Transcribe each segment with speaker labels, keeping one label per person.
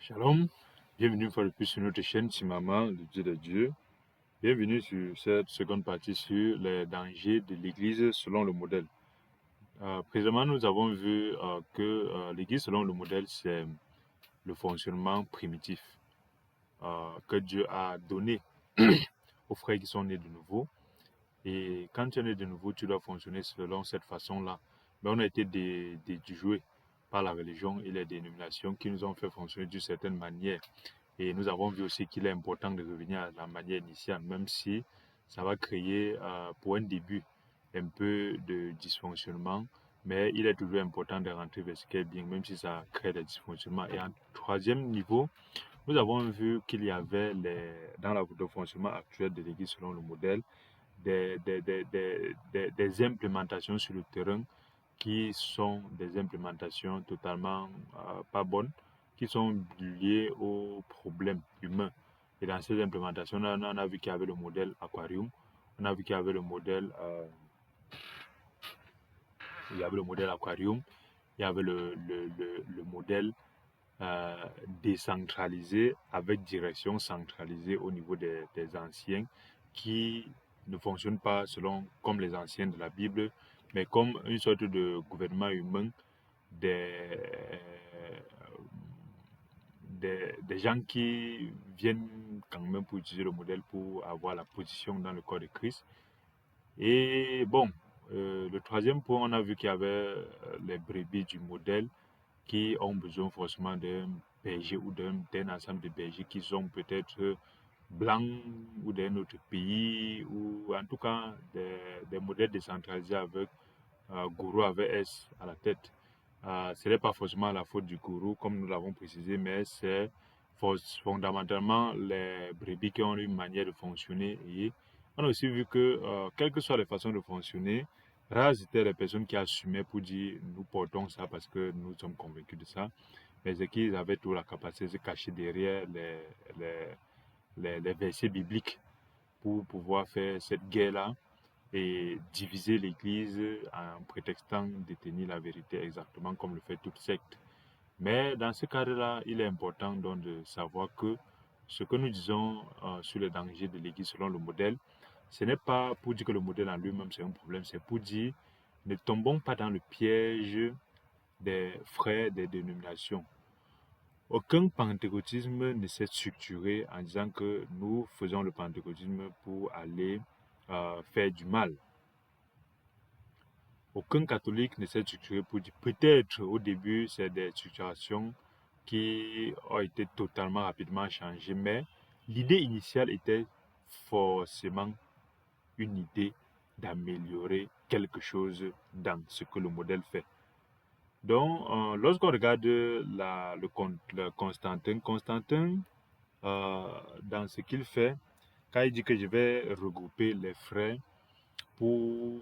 Speaker 1: Shalom, bienvenue une fois de plus sur notre chaîne Timama, le Dieu de Dieu. Bienvenue sur cette seconde partie sur les dangers de l'Église selon le modèle. Précédemment, nous avons vu que l'Église selon le modèle, c'est le fonctionnement primitif que Dieu a donné aux frères qui sont nés de nouveau. Et quand tu es né de nouveau, tu dois fonctionner selon cette façon-là. Mais on a été déjoués par la religion et les dénominations qui nous ont fait fonctionner d'une certaine manière. Et nous avons vu aussi qu'il est important de revenir à la manière initiale, même si ça va créer pour un début un peu de dysfonctionnement, mais il est toujours important de rentrer vers ce qui est bien, même si ça crée des dysfonctionnements. Et en troisième niveau, nous avons vu qu'il y avait dans le fonctionnement actuel de l'Église selon le modèle, des implémentations sur le terrain qui sont des implémentations totalement pas bonnes, qui sont liées aux problèmes humains. Et dans ces implémentations-là, on a vu qu'il y avait le modèle aquarium, on a vu qu'il y avait le modèle, aquarium, il y avait le modèle décentralisé avec direction centralisée au niveau des anciens qui ne fonctionnent pas selon comme les anciens de la Bible, mais comme une sorte de gouvernement humain des, des gens qui viennent quand même pour utiliser le modèle pour avoir la position dans le corps de Christ. Et bon, le troisième point, on a vu qu'il y avait les brebis du modèle qui ont besoin forcément d'un berger ou d'un ensemble de bergers qui sont peut-être blancs ou d'un autre pays, ou en tout cas des modèles décentralisés avec gourou avec S à la tête. Ce n'est pas forcément la faute du gourou, comme nous l'avons précisé, mais c'est fondamentalement les brebis qui ont une manière de fonctionner. Et on a aussi vu que, quelles que soient les façons de fonctionner, rares étaient les personnes qui assumaient pour dire nous portons ça parce que nous sommes convaincus de ça, mais c'est qu'ils avaient toujours la capacité de se cacher derrière les versets bibliques pour pouvoir faire cette guerre-là et diviser l'Église en prétextant détenir la vérité exactement comme le fait toute secte. Mais dans ce cadre-là, il est important donc de savoir que ce que nous disons sur les dangers de l'Église selon le modèle, ce n'est pas pour dire que le modèle en lui-même c'est un problème, c'est pour dire ne tombons pas dans le piège des frères des dénominations. Aucun pentecôtisme ne s'est structuré en disant que nous faisons le pentecôtisme pour aller faire du mal. Aucun catholique ne s'est structuré pour dire, peut-être au début, c'est des structurations qui ont été totalement rapidement changées, mais l'idée initiale était forcément une idée d'améliorer quelque chose dans ce que le modèle fait. Donc, lorsqu'on regarde le Constantin, dans ce qu'il fait, quand il dit que je vais regrouper les frères pour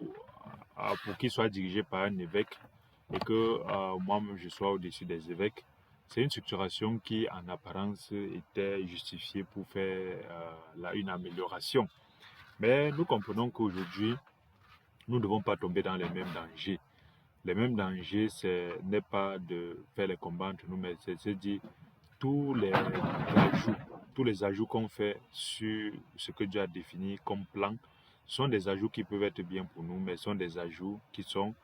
Speaker 1: qu'ils soient dirigés par un évêque et que moi-même je sois au-dessus des évêques, c'est une structuration qui en apparence était justifiée pour faire une amélioration. Mais nous comprenons qu'aujourd'hui, nous ne devons pas tomber dans les mêmes dangers. Les mêmes dangers, ce n'est pas de faire les combats entre nous, mais c'est de dire tous les ajouts qu'on fait sur ce que Dieu a défini comme plan sont des ajouts qui peuvent être bien pour nous, mais sont des ajouts qui sont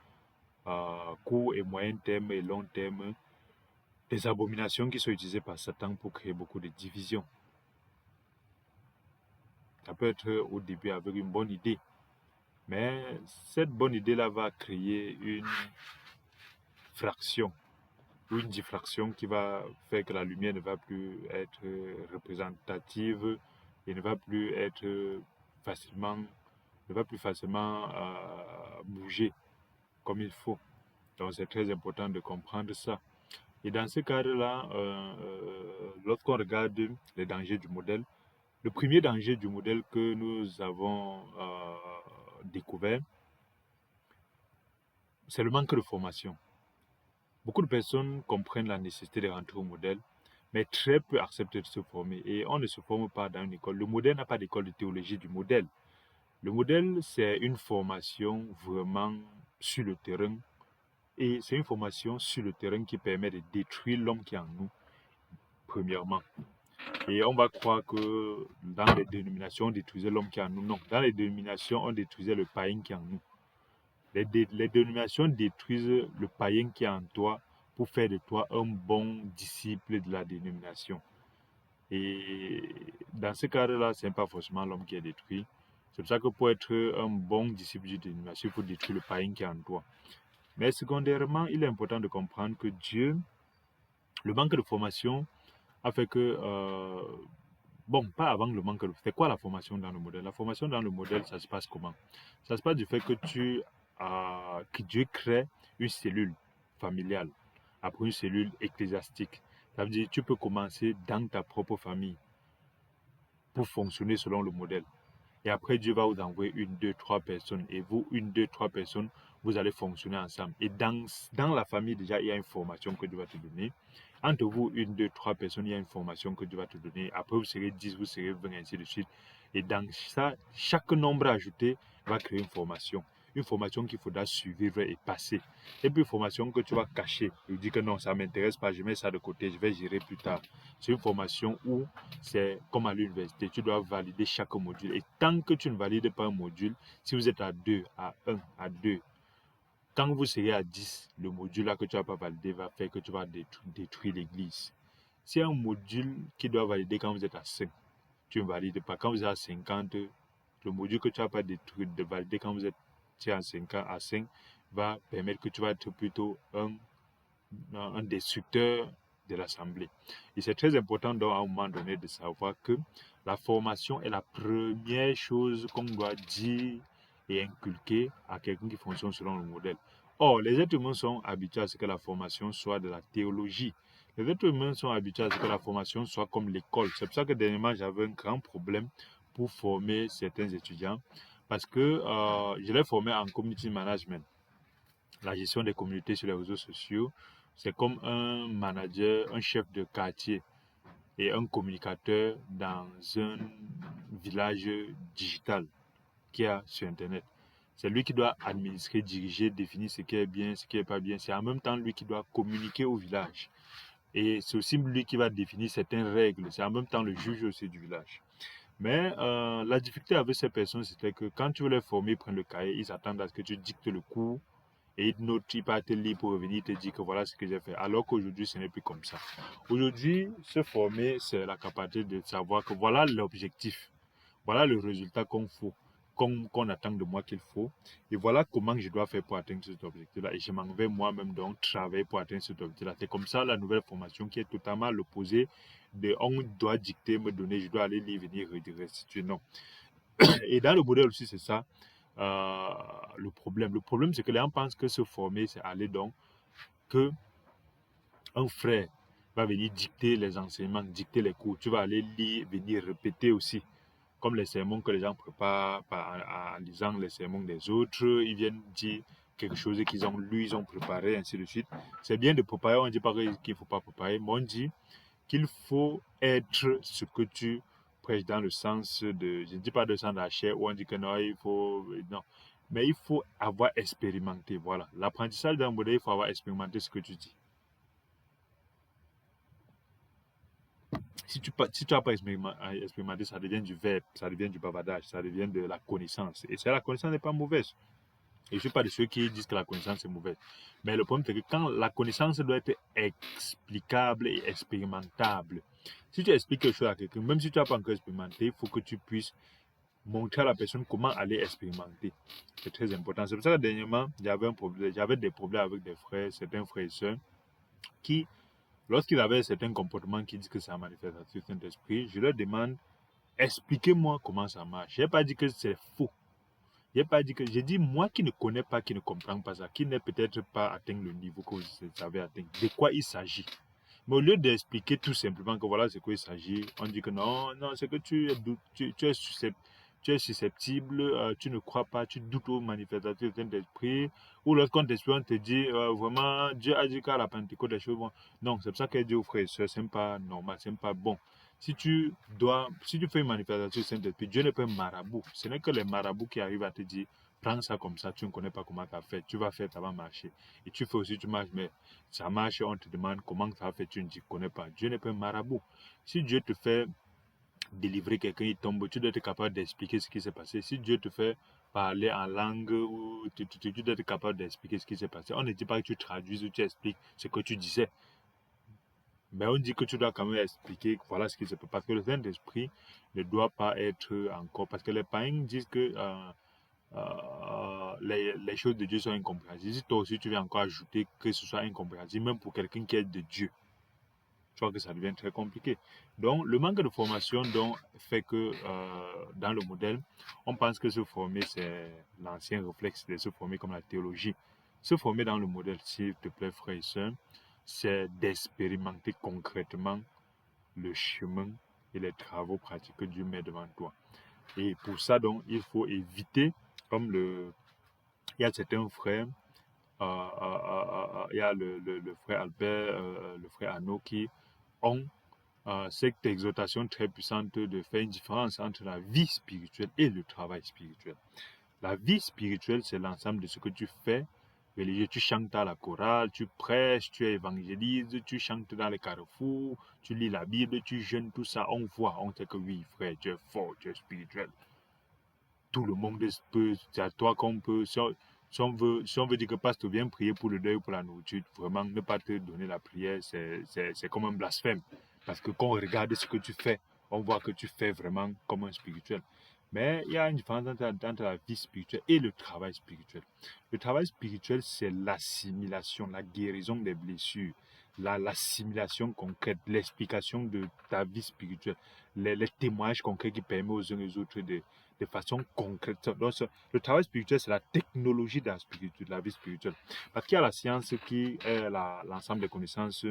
Speaker 1: court et moyen terme et long terme, des abominations qui sont utilisées par Satan pour créer beaucoup de divisions. Ça peut être au début avec une bonne idée, mais cette bonne idée-là va créer une fraction ou une diffraction qui va faire que la lumière ne va plus être représentative et ne va plus facilement bouger comme il faut. Donc c'est très important de comprendre ça. Et dans ce cadre-là, lorsqu'on regarde les dangers du modèle, le premier danger du modèle que nous avons découvert, c'est le manque de formation. Beaucoup de personnes comprennent la nécessité de rentrer au modèle, mais très peu acceptent de se former. Et on ne se forme pas dans une école. Le modèle n'a pas d'école de théologie du modèle. Le modèle, c'est une formation vraiment sur le terrain. Et c'est une formation sur le terrain qui permet de détruire l'homme qui est en nous. premièrement. Et on va croire que dans les dénominations, on détruisait l'homme qui est en nous. Non, dans les dénominations, on détruisait le païen qui est en nous. Les dénominations détruisent le païen qui est en toi pour faire de toi un bon disciple de la dénomination. Et dans ce cadre-là, ce n'est pas forcément l'homme qui est détruit. C'est pour ça que pour être un bon disciple de dénomination, il faut détruire le païen qui est en toi. Mais secondairement, il est important de comprendre que Dieu, le manque de formation a fait que, bon, pas avant le manque de... C'est quoi la formation dans le modèle? La formation dans le modèle, ça se passe comment? Ça se passe du fait que que Dieu crée une cellule familiale, après une cellule ecclésiastique. Ça veut dire que tu peux commencer dans ta propre famille pour fonctionner selon le modèle. Et après, Dieu va vous envoyer 1, 2, 3 personnes. Et vous, 1, 2, 3 personnes, vous allez fonctionner ensemble. Et dans la famille, déjà, il y a une formation que Dieu va te donner. Entre vous, 1, 2, 3 personnes, il y a une formation que Dieu va te donner. Après, vous serez 10, vous serez 20, ainsi de suite. Et dans ça, chaque nombre ajouté va créer une formation. Une formation qu'il faudra suivre et passer. Et puis, une formation que tu vas cacher. Tu dis que non, ça ne m'intéresse pas, je mets ça de côté, je vais gérer plus tard. C'est une formation où c'est comme à l'université, tu dois valider chaque module. Et tant que tu ne valides pas un module, si vous êtes à 2, à 1, à 2, quand vous serez à 10, le module là que tu n'as pas validé va faire que tu vas détruire l'église. C'est un module qui doit valider quand vous êtes à 5. Tu ne valides pas. Quand vous êtes à 50, le module que tu n'as pas de valider quand vous êtes à 5 va permettre que tu vas être plutôt un destructeur de l'Assemblée. Et c'est très important donc, à un moment donné de savoir que la formation est la première chose qu'on doit dire et inculquer à quelqu'un qui fonctionne selon le modèle. Or, les êtres humains sont habitués à ce que la formation soit de la théologie. Les êtres humains sont habitués à ce que la formation soit comme l'école. C'est pour ça que dernièrement, j'avais un grand problème pour former certains étudiants parce que je les formais en community management, la gestion des communautés sur les réseaux sociaux. C'est comme un manager, un chef de quartier et un communicateur dans un village digital qui a sur Internet. C'est lui qui doit administrer, diriger, définir ce qui est bien, ce qui n'est pas bien. C'est en même temps lui qui doit communiquer au village. Et c'est aussi lui qui va définir certaines règles. C'est en même temps le juge aussi du village. Mais la difficulté avec ces personnes, c'était que quand tu veux les former, ils prennent le cahier, ils attendent à ce que tu dictes le cours et ils notent, ils partent lire pour revenir te dire que voilà ce que j'ai fait. Alors qu'aujourd'hui, ce n'est plus comme ça. Aujourd'hui, se former, c'est la capacité de savoir que voilà l'objectif, voilà le résultat qu'on attend de moi qu'il faut. Et voilà comment je dois faire pour atteindre cet objectif-là. Et je m'en vais moi-même donc travailler pour atteindre cet objectif-là. C'est comme ça la nouvelle formation qui est totalement à l'opposé de on doit dicter, me donner, je dois aller lire, venir, restituer. Non. Et dans le modèle aussi, c'est ça. Le problème. Le problème, c'est que les gens pensent que se former, c'est aller donc que un frère va venir dicter les enseignements, dicter les cours. Tu vas aller lire, venir répéter aussi. Comme les sermons que les gens préparent en lisant les sermons des autres, ils viennent dire quelque chose qu'ils ont lu, ils ont préparé, ainsi de suite. C'est bien de préparer, on ne dit pas qu'il ne faut pas préparer, mais on dit qu'il faut être ce que tu prêches dans le sens de, je ne dis pas de sens de la chair, où on dit que non, il faut, non, mais il faut avoir expérimenté, voilà. L'apprentissage d'un modèle, il faut avoir expérimenté ce que tu dis. Si tu n'as pas expérimenté, ça devient du verbe, ça devient du bavardage, ça devient de la connaissance. Et la connaissance n'est pas mauvaise. Et je ne suis pas de ceux qui disent que la connaissance est mauvaise. Mais le problème, c'est que quand la connaissance doit être explicable et expérimentable, si tu expliques quelque chose à quelqu'un, même si tu n'as pas encore expérimenté, il faut que tu puisses montrer à la personne comment aller expérimenter. C'est très important. C'est pour ça que dernièrement, j'avais des problèmes avec certains frères et sœurs, qui, lorsqu'ils avaient certains comportements qui disent que c'est la manifestation du Saint-Esprit, je leur demande, expliquez-moi comment ça marche. Je n'ai pas dit que c'est faux. J'ai pas dit que j'ai dit moi qui ne connais pas, qui ne comprends pas ça, qui n'est peut-être pas atteint le niveau que vous avez atteint, de quoi il s'agit. Mais au lieu d'expliquer tout simplement que voilà ce quoi il s'agit, on dit que non, c'est que tu es susceptible, tu ne crois pas, tu doutes aux manifestations du Saint-Esprit, ou lorsqu'on t'explique, on te dit vraiment Dieu a dit qu'à la Pentecôte des choses, bon. Non, c'est pour ça qu'elle dit aux frères et sœurs, c'est pas normal, c'est pas bon. Si tu fais une manifestation du Saint-Esprit, Dieu n'est pas un marabout. Ce n'est que les marabouts qui arrivent à te dire Prends ça comme ça, tu ne connais pas comment tu as fait. Tu vas faire, ça va marcher. Et tu fais aussi, tu marches, mais ça marche, on te demande comment tu as fait, tu ne connais pas. Dieu n'est pas un marabout. Si Dieu te fait délivrer quelqu'un, il tombe, tu dois être capable d'expliquer ce qui s'est passé. Si Dieu te fait parler en langue, ou tu dois être capable d'expliquer ce qui s'est passé. On ne dit pas que tu traduises ou tu expliques ce que tu disais. Mais on dit que tu dois quand même expliquer voilà ce qui se passe. Parce que le Saint-Esprit ne doit pas être encore. Parce que les païens disent que les choses de Dieu sont incompréhensibles. Si toi aussi tu viens encore ajouter que ce soit incompréhensible, même pour quelqu'un qui est de Dieu, tu vois que ça devient très compliqué. Donc, le manque de formation fait que dans le modèle, on pense que se former, c'est l'ancien réflexe de se former comme la théologie. Se former dans le modèle, s'il te plaît, frère et soeur, c'est d'expérimenter concrètement le chemin et les travaux pratiques que Dieu met devant toi. Et pour ça, donc, il faut éviter, comme il y a certains frères, il y a le frère Albert, le frère Arnaud qui ont cette exhortation très puissante de faire une différence entre la vie spirituelle et le travail spirituel. La vie spirituelle, c'est l'ensemble de ce que tu fais religieux. Tu chantes à la chorale, tu prêches, tu évangélises, tu chantes dans les carrefours, tu lis la Bible, tu jeûnes, tout ça. On voit, on sait que oui, frère, tu es fort, tu es spirituel. Tout le monde peut, c'est à toi qu'on peut. Si on veut dire que pasteur viens prier pour le deuil ou pour la nourriture, vraiment ne pas te donner la prière, c'est comme un blasphème. Parce que quand on regarde ce que tu fais, on voit que tu fais vraiment comme un spirituel. Mais il y a une différence entre la vie spirituelle et le travail spirituel. Le travail spirituel, c'est l'assimilation, la guérison des blessures, l'assimilation concrète, l'explication de ta vie spirituelle, les témoignages concrets qui permettent aux uns et aux autres de façon concrète. Donc, le travail spirituel, c'est la technologie de la vie spirituelle. Parce qu'il y a la science qui est l'ensemble des connaissances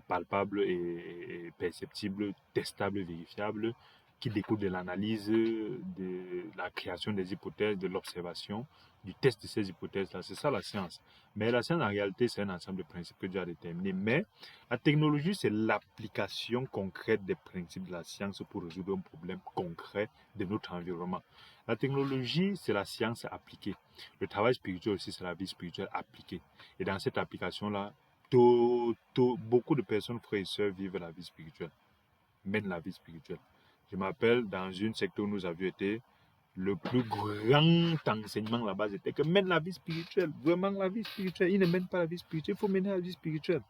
Speaker 1: palpables et perceptibles, testables, vérifiables, qui découlent de l'analyse, de la création des hypothèses, de l'observation, du test de ces hypothèses-là. C'est ça la science. Mais la science, en réalité, c'est un ensemble de principes que Dieu a déterminés. Mais la technologie, c'est l'application concrète des principes de la science pour résoudre un problème concret de notre environnement. La technologie, c'est la science appliquée. Le travail spirituel aussi, c'est la vie spirituelle appliquée. Et dans cette application-là, beaucoup de personnes, frères et sœurs, vivent la vie spirituelle, mènent la vie spirituelle. Je m'appelle, dans une secte où nous avions été, le plus grand enseignement là-bas, c'était que mène la vie spirituelle, vraiment la vie spirituelle. Ils ne mènent pas la vie spirituelle, il faut mener la vie spirituelle.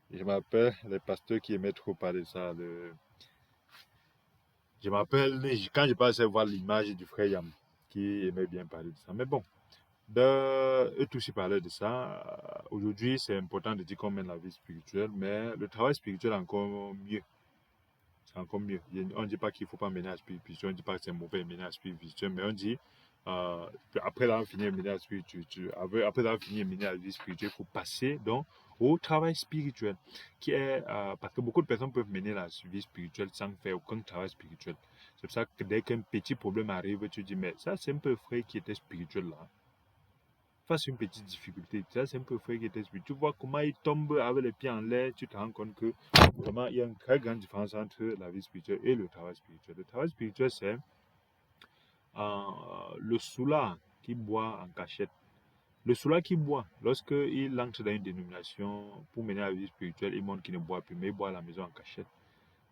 Speaker 1: Et je m'appelle les pasteurs qui aimaient trop parler de ça. Je m'appelle, quand je passais voir l'image du frère Yam, qui aimait bien parler de ça. Mais bon, eux tous ils parlaient de ça. Aujourd'hui, c'est important de dire qu'on mène la vie spirituelle, mais le travail spirituel est encore mieux. C'est encore mieux. On ne dit pas qu'il ne faut pas mener la spiritualité, on ne dit pas que c'est mauvais de mener la spiritualité, mais on dit, après avoir fini de mener la spiritualité, après avoir fini de mener la vie spirituelle, il faut passer donc au travail spirituel, qui est, parce que beaucoup de personnes peuvent mener la vie spirituelle sans faire aucun travail spirituel. C'est pour ça que dès qu'un petit problème arrive, tu dis, mais ça, c'est un peu frère qui était spirituel là. Face à une petite difficulté, ça c'est un peu frère qui était spirituel. Tu vois comment il tombe avec les pieds en l'air, tu te rends compte que vraiment il y a une très grande différence entre la vie spirituelle et le travail spirituel. Le travail spirituel, c'est le soulard qui boit en cachette. Le soulard qui boit, lorsqu'il entre dans une dénomination pour mener la vie spirituelle, il montre qu'il ne boit plus, mais il boit à la maison en cachette.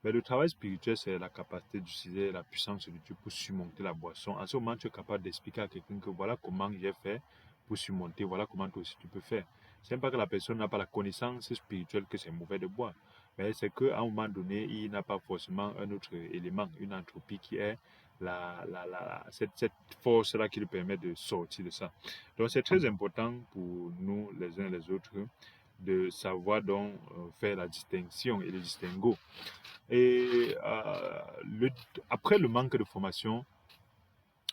Speaker 1: Mais le travail spirituel, c'est la capacité d'utiliser la puissance de Dieu pour surmonter la boisson. En ce moment, tu es capable d'expliquer à quelqu'un que voilà comment j'ai fait pour surmonter, voilà comment toi aussi tu peux faire. Ce n'est pas que la personne n'a pas la connaissance spirituelle que c'est mauvais de boire, mais c'est qu'à un moment donné, il n'a pas forcément un autre élément, une entropie qui est cette force-là qui lui permet de sortir de ça. Donc c'est très important pour nous, les uns et les autres, de savoir donc faire la distinction et le distinguo. Et après le manque de formation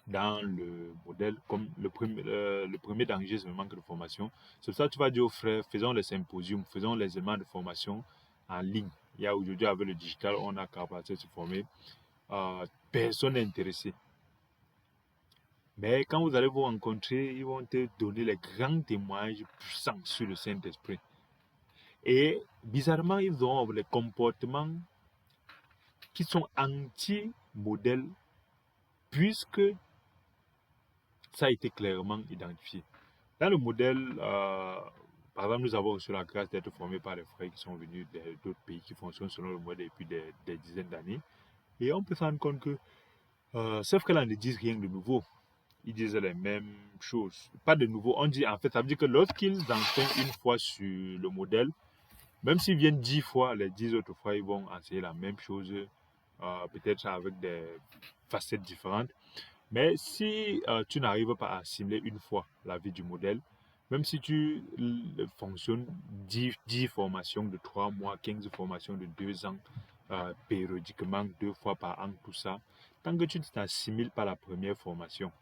Speaker 1: dans le modèle, comme le premier danger, c'est le manque de formation. C'est pour ça que tu vas dire aux frères, faisons les symposiums, faisons les éléments de formation en ligne. Il y a aujourd'hui, avec le digital, on a capacité de se former. Personne n'est intéressé. Mais quand vous allez vous rencontrer, ils vont te donner les grands témoignages puissants sur le Saint-Esprit. Et bizarrement, ils ont les comportements qui sont anti-modèles, puisque ça a été clairement identifié. Dans le modèle, par exemple, nous avons reçu la grâce d'être formés par des frères qui sont venus d'autres pays qui fonctionnent selon le modèle depuis des dizaines d'années. Et on peut se rendre compte que ces frères-là ne disent rien de nouveau. Ils disent les mêmes choses. Pas de nouveau. On dit, en fait, ça veut dire que lorsqu'ils enseignent une fois sur le modèle, même s'ils viennent 10 fois, les 10 autres fois, ils vont enseigner la même chose, peut-être avec des facettes différentes. Mais si tu n'arrives pas à assimiler une fois la vie du modèle, même si tu fonctionnes 10 formations de 3 mois, 15 formations de 2 ans, périodiquement, 2 fois par an, tout ça, tant que tu ne t'assimiles pas la première formation,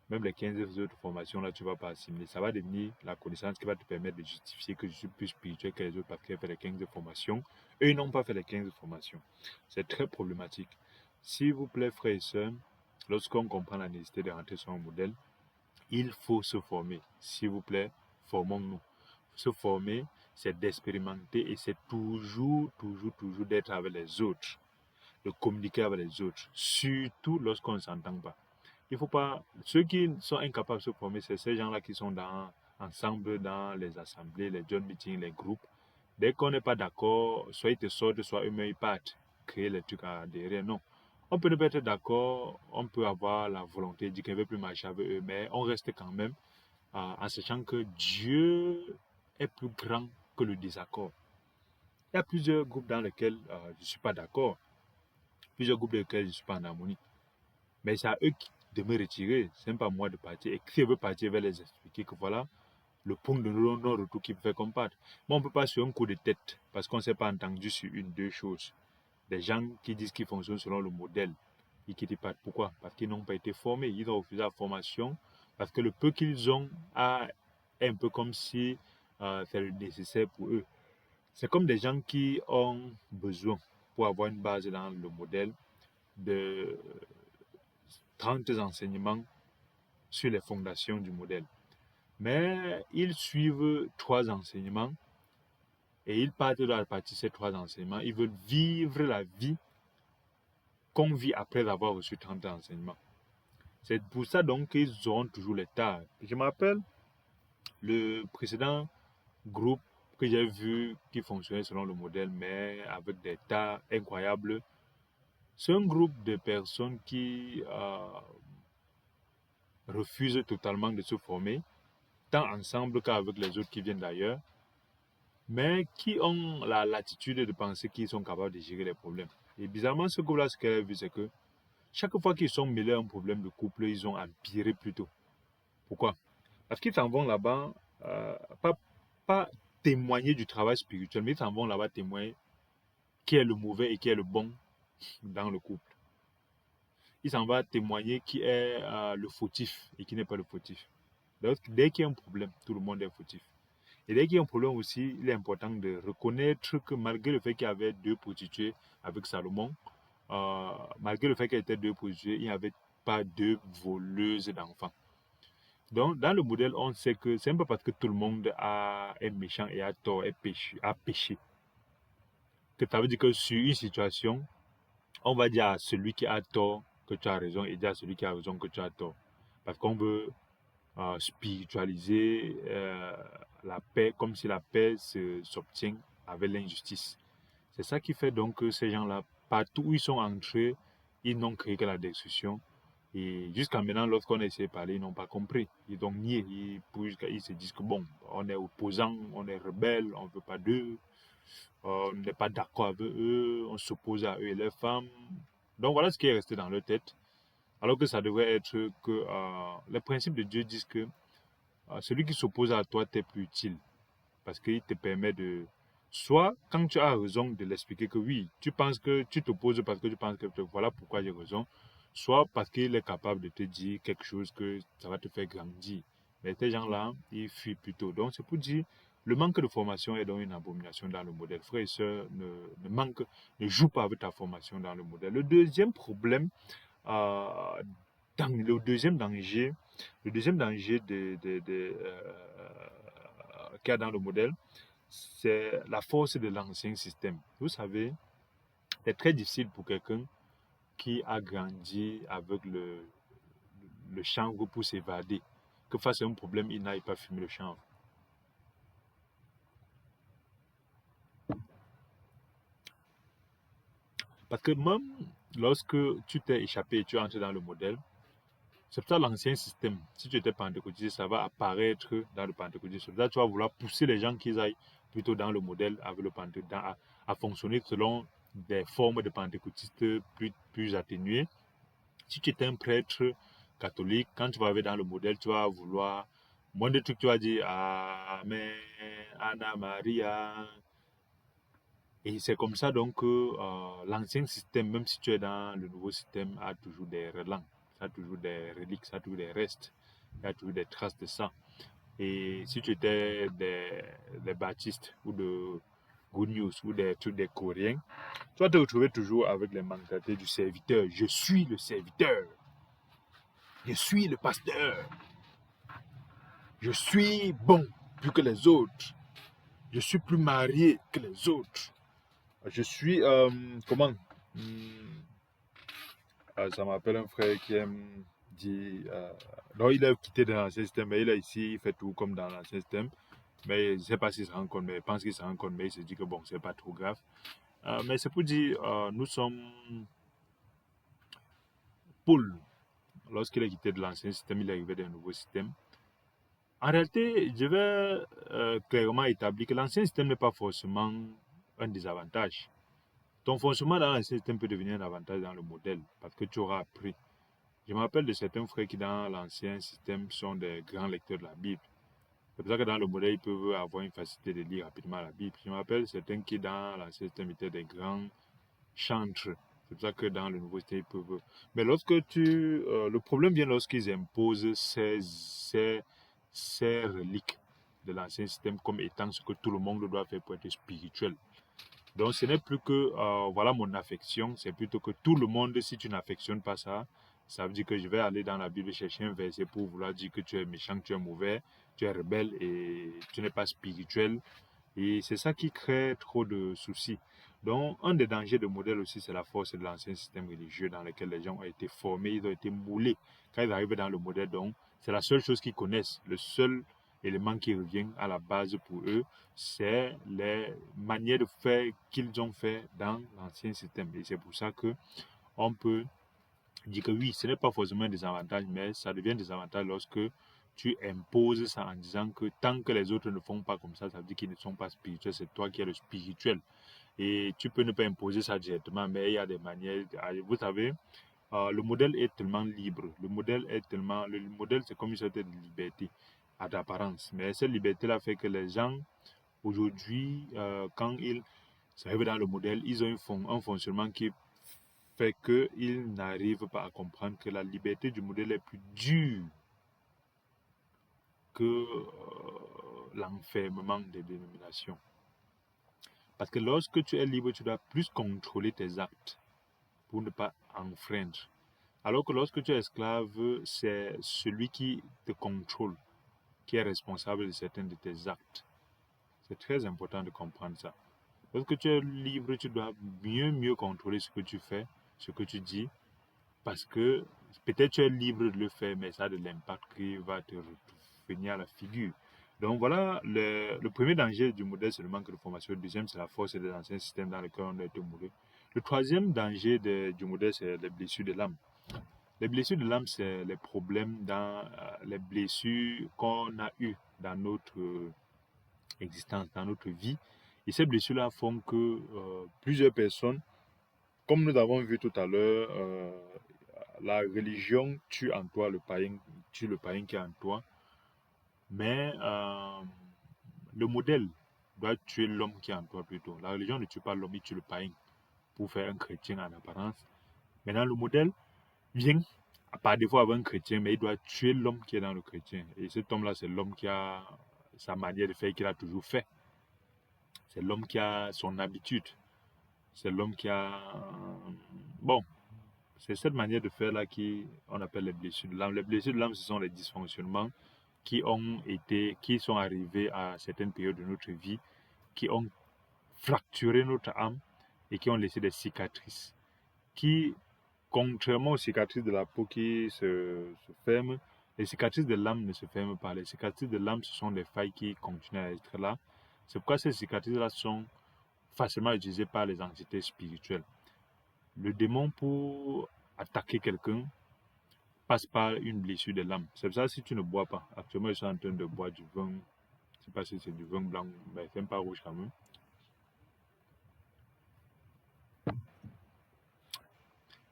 Speaker 1: même les 15 autres formations, là, tu ne vas pas assimiler. Ça va devenir la connaissance qui va te permettre de justifier que je suis plus spirituel que les autres parce qu'ils ont fait les 15 formations. Eux, ils n'ont pas fait les 15 formations. C'est très problématique. S'il vous plaît, frères et sœurs, lorsqu'on comprend la nécessité de rentrer sur un modèle, il faut se former. S'il vous plaît, formons-nous. Se former, c'est d'expérimenter et c'est toujours d'être avec les autres, de communiquer avec les autres, surtout lorsqu'on ne s'entend pas. Il faut pas. Ceux qui sont incapables de se former, c'est ces gens-là qui sont ensemble dans les assemblées, les joint meetings, les groupes. Dès qu'on n'est pas d'accord, soit ils te sortent, soit eux-mêmes ils partent, créer les trucs derrière. Non. On peut ne pas être d'accord, on peut avoir la volonté de dire qu'on ne veut plus marcher avec eux, mais on reste quand même en sachant que Dieu est plus grand que le désaccord. Il y a plusieurs groupes dans lesquels je ne suis pas d'accord, plusieurs groupes dans lesquels je ne suis pas en harmonie. Mais c'est à eux de me retirer, ce n'est pas moi de partir. Et si je veux partir, je vais les expliquer que voilà le point de non-retour qui me fait combattre. Mais on ne peut pas sur un coup de tête, parce qu'on ne s'est pas entendu sur deux choses. Des gens qui disent qu'ils fonctionnent selon le modèle et qui partent. Pourquoi? Parce qu'ils n'ont pas été formés. Ils ont refusé la formation parce que le peu qu'ils ont est un peu comme si c'est le nécessaire pour eux. C'est comme des gens qui ont besoin, pour avoir une base dans le modèle, de 30 enseignements sur les fondations du modèle. Mais ils suivent 3 enseignements et ils partent de la partie ces 3 enseignements. Ils veulent vivre la vie qu'on vit après avoir reçu 30 enseignements. C'est pour ça donc qu'ils auront toujours les tares. Je me rappelle le précédent groupe que j'ai vu qui fonctionnait selon le modèle, mais avec des tares incroyables. C'est un groupe de personnes qui refusent totalement de se former, tant ensemble qu'avec les autres qui viennent d'ailleurs, mais qui ont la latitude de penser qu'ils sont capables de gérer les problèmes. Et bizarrement, ce groupe-là, ce qu'elle a vu, c'est que chaque fois qu'ils sont mêlés à un problème de couple, ils ont empiré plutôt. Pourquoi? Parce qu'ils s'en vont là-bas, pas témoigner du travail spirituel, mais ils s'en vont là-bas témoigner qui est le mauvais et qui est le bon dans le couple. Ils s'en vont témoigner qui est le fautif et qui n'est pas le fautif. Donc, dès qu'il y a un problème, tout le monde est fautif. Et dès qu'il y a un problème aussi, il est important de reconnaître que malgré le fait qu'il y avait 2 prostituées avec Salomon, malgré le fait qu'il y était 2 prostituées, il n'y avait pas 2 voleuses d'enfants. Donc, dans le modèle, on sait que c'est pas parce que tout le monde est méchant et a tort, a péché, que ça veut dire que sur une situation, on va dire à celui qui a tort que tu as raison et dire à celui qui a raison que tu as tort. Parce qu'on veut spiritualiser la paix comme si la paix s'obtient avec l'injustice. C'est ça qui fait donc que ces gens-là, partout où ils sont entrés, ils n'ont créé que la destruction. Et jusqu'à maintenant, lorsqu'on a essayé de parler, ils n'ont pas compris. Ils ont nié. Ils se disent que bon, on est opposants, on est rebelles, on ne veut pas d'eux, on n'est pas d'accord avec eux, on s'oppose à eux et leurs femmes. Donc voilà ce qui est resté dans leur tête. Alors que ça devrait être que les principes de Dieu disent que celui qui s'oppose à toi t'est plus utile. Parce qu'il te permet de... Soit, quand tu as raison, de l'expliquer que oui, tu penses que tu t'opposes parce que tu penses que voilà pourquoi j'ai raison. Soit parce qu'il est capable de te dire quelque chose que ça va te faire grandir. Mais ces gens-là, ils fuient plutôt. Donc, c'est pour dire, le manque de formation est donc une abomination dans le modèle. Frères et sœurs, ne joue pas avec ta formation dans le modèle. Le deuxième problème, le deuxième danger qu'il y a dans le modèle, c'est la force de l'ancien système. Vous savez, c'est très difficile pour quelqu'un qui a grandi avec le chanvre pour s'évader, que face à un problème, il n'aille pas fumer le chanvre. Parce que même lorsque tu t'es échappé et tu es entré dans le modèle, c'est pour ça l'ancien système, si tu étais pentecôtiste, ça va apparaître dans le pentecôtiste. C'est pour ça que tu vas vouloir pousser les gens qu'ils aillent plutôt dans le modèle avec le pentecôtiste, à fonctionner selon des formes de pentecôtistes plus atténuées. Si tu étais un prêtre catholique, quand tu vas arriver dans le modèle, tu vas vouloir, moins de trucs, tu vas dire Amen, Anna Maria. Et c'est comme ça donc que l'ancien système, même si tu es dans le nouveau système, a toujours des relents, ça a toujours des reliques, ça a toujours des restes, il y a toujours des traces de ça. Et si tu étais des baptistes ou de Good News ou des trucs des Coréens, tu vas te retrouver toujours avec les mentalités du serviteur. Je suis le serviteur. Je suis le pasteur. Je suis bon plus que les autres. Je suis plus marié que les autres. Je suis, comment ça m'appelle un frère qui aime dire, non, il a quitté dans l'ancien système, mais il est ici, il fait tout comme dans l'ancien système. Mais je ne sais pas s'il se rend compte, mais il pense qu'il se rend compte, mais il se dit que bon, c'est pas trop grave. Mais c'est pour dire, nous sommes Paul. Lorsqu'il a quitté de l'ancien système, il est arrivé dans un nouveau système. En réalité, je vais clairement établir que l'ancien système n'est pas forcément un désavantage. Ton fonctionnement dans l'ancien système peut devenir un avantage dans le modèle parce que tu auras appris. Je me rappelle de certains frères qui, dans l'ancien système, sont des grands lecteurs de la Bible. C'est pour ça que dans le modèle, ils peuvent avoir une facilité de lire rapidement la Bible. Je me rappelle certains qui, dans l'ancien système, étaient des grands chantres. C'est pour ça que dans le nouveau système, ils peuvent. Mais lorsque le problème vient lorsqu'ils imposent ces reliques de l'ancien système comme étant ce que tout le monde doit faire pour être spirituel. Donc ce n'est plus que voilà mon affection, c'est plutôt que tout le monde, si tu n'affectionnes pas ça, ça veut dire que je vais aller dans la Bible chercher un verset pour vouloir dire que tu es méchant, que tu es mauvais, tu es rebelle et tu n'es pas spirituel. Et c'est ça qui crée trop de soucis. Donc un des dangers de modèle aussi, c'est la force de l'ancien système religieux dans lequel les gens ont été formés, ils ont été moulés. Quand ils arrivent dans le modèle, donc c'est la seule chose qu'ils connaissent, le seul élément qui revient à la base pour eux, c'est les manières de faire qu'ils ont fait dans l'ancien système. Et c'est pour ça que on peut dire que oui, ce n'est pas forcément un désavantage, mais ça devient un désavantage lorsque tu imposes ça en disant que tant que les autres ne font pas comme ça veut dire qu'ils ne sont pas spirituels, c'est toi qui es le spirituel. Et tu peux ne pas imposer ça directement, mais il y a des manières. Vous savez, le modèle est tellement libre. Le modèle, c'est comme une certaine liberté à d'apparence. Mais cette liberté-là fait que les gens, aujourd'hui, quand ils arrivent dans le modèle, ils ont un fonctionnement qui fait qu'ils n'arrivent pas à comprendre que la liberté du modèle est plus dure que l'enfermement des dénominations. Parce que lorsque tu es libre, tu dois plus contrôler tes actes pour ne pas enfreindre. Alors que lorsque tu es esclave, c'est celui qui te contrôle qui est responsable de certains de tes actes. C'est très important de comprendre ça. Lorsque tu es libre, tu dois mieux contrôler ce que tu fais, ce que tu dis, parce que peut-être tu es libre de le faire, mais ça a de l'impact qui va te revenir à la figure. Donc voilà, le premier danger du modèle, c'est le manque de formation. Le deuxième, c'est la force des anciens systèmes dans lesquels on a été moulé. Le troisième danger du modèle, c'est les blessures de l'âme. Les blessures de l'âme, c'est les problèmes dans les blessures qu'on a eues dans notre existence, dans notre vie. Et ces blessures-là font que plusieurs personnes, comme nous avons vu tout à l'heure, la religion tue en toi le païen qui est en toi. Mais le modèle doit tuer l'homme qui est en toi plutôt. La religion ne tue pas l'homme, il tue le païen pour faire un chrétien en apparence. Maintenant, le modèle vient par défaut avoir un chrétien, mais il doit tuer l'homme qui est dans le chrétien. Et cet homme-là, c'est l'homme qui a sa manière de faire qu'il a toujours fait. C'est l'homme qui a son habitude. C'est l'homme qui a... Bon, c'est cette manière de faire-là qu'on appelle les blessures de l'âme. Les blessures de l'âme, ce sont les dysfonctionnements qui sont arrivés à certaines périodes de notre vie, qui ont fracturé notre âme et qui ont laissé des cicatrices, qui contrairement aux cicatrices de la peau qui se ferment, les cicatrices de l'âme ne se ferment pas. Les cicatrices de l'âme, ce sont des failles qui continuent à être là. C'est pourquoi ces cicatrices-là sont facilement utilisées par les entités spirituelles. Le démon, pour attaquer quelqu'un, passe par une blessure de l'âme. C'est pour ça que si tu ne bois pas, actuellement je suis en train de boire du vin, je ne sais pas si c'est du vin blanc, mais c'est pas rouge quand même.